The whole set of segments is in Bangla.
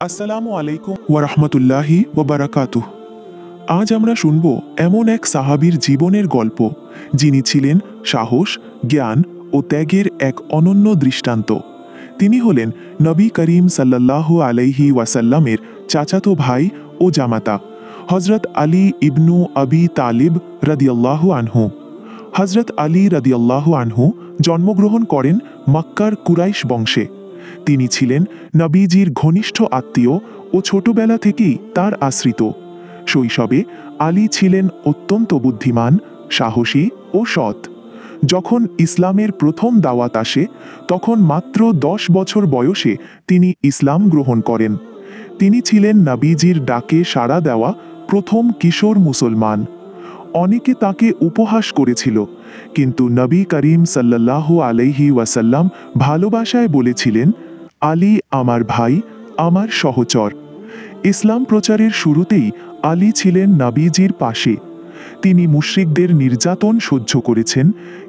আসসালামু আলাইকুম ওয়ারহমতুল্লাহি ওয়াবারাকাতুহ। আজ আমরা শুনব এমন এক সাহাবীর জীবনের গল্প, যিনি ছিলেন সাহস, জ্ঞান ও ত্যাগের এক অনন্য দৃষ্টান্ত। তিনি হলেন নবী করিম সাল্লাল্লাহু আলাইহি ওয়াসাল্লামের চাচাতো ভাই ও জামাতা হজরত আলী ইবনু আবি তালিব রাদিয়াল্লাহু আনহু। হজরত আলী রাদিয়াল্লাহু আনহু জন্মগ্রহণ করেন মক্কার কুরাইশ বংশে। তিনি ছিলেন নবীজির ঘনিষ্ঠ আত্মীয় ও ছোটবেলা থেকেই তার আশ্রিত। শৈশবে আলী ছিলেন অত্যন্ত বুদ্ধিমান, সাহসী ও সৎ। যখন ইসলামের প্রথম দাওয়াত আসে, তখন মাত্র 10 বছর বয়সে তিনি ইসলাম গ্রহণ করেন। তিনি ছিলেন নবীজির ডাকে সাড়া দেওয়া প্রথম কিশোর মুসলমান। অনেকে তাকে উপহাস করেছিল, কিন্তু নবী করিম সাল্লাল্লাহু আলাইহি ওয়াসাল্লাম ভালোবাসায় বলেছিলেন, আলী আমার ভাই, আমার সহচর। ইসলাম প্রচারের শুরুতেই আলী ছিলেন নবীজির পাশে। তিনি মুশরিকদের নির্যাতন সহ্য করেছেন,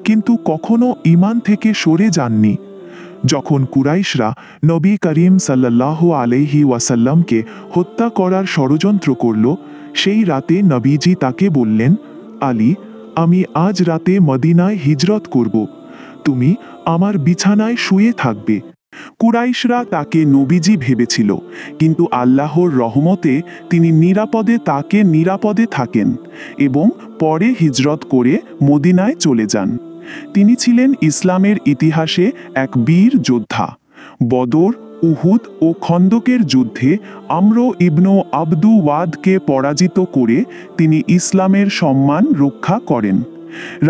কিন্তু কখনো ঈমান থেকে সরে যাননি। যখন কুরাইশরা নবী করিম সাল্লাল্লাহু আলাইহি ওয়াসাল্লামকে হত্যা করার ষড়যন্ত্র করল, সেই রাতে নবীজি তাকে বললেন, আলী, আমি আজ রাতে মদিনায় হিজরত করব। তুমি আমার বিছানায় শুয়ে থাকবে। কুরাইশরা তাকে নবীজি ভেবেছিল, কিন্তু আল্লাহর রহমতে তিনি নিরাপদে থাকেন এবং পরে হিজরত করে মদিনায় চলে যান। তিনি ছিলেন ইসলামের ইতিহাসে এক বীর যোদ্ধা। বদর, উহুদ ও খন্দকের যুদ্ধে আমর ইবনু আবদু ওয়াদকে পরাজিত করে তিনি ইসলামের সম্মান রক্ষা করেন।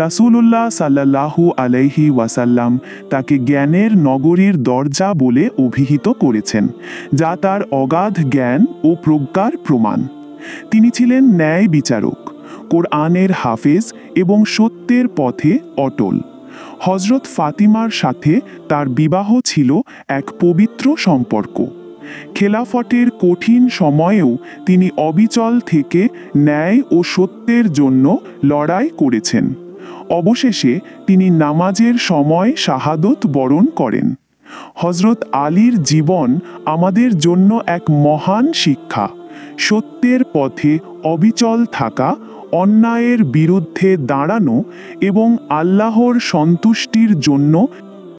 রাসূলুল্লাহ সাল্লাল্লাহু আলাইহি ওয়াসাল্লাম তাকে জ্ঞানের নগরীর দরজা বলে অভিহিত করেছেন, যা তার অগাধ জ্ঞান ও প্রজ্ঞার প্রমাণ। তিনি ছিলেন ন্যায় বিচারক, কোরআনের হাফেজ এবং সত্যের পথে অটল। হজরত ফাতিমার সাথে তার বিবাহ ছিল এক পবিত্র সম্পর্ক। খেলাফতের কঠিন সময়েও তিনি অবিচল থেকে ন্যায় ও সত্যের জন্য লড়াই করেছেন। অবশেষে তিনি নামাজের সময় শাহাদত বরণ করেন। হজরত আলীর জীবন আমাদের জন্য এক মহান শিক্ষা। সত্যের পথে অবিচল থাকা, অন্যায়ের বিরুদ্ধে দাঁড়ানো এবং আল্লাহর সন্তুষ্টির জন্য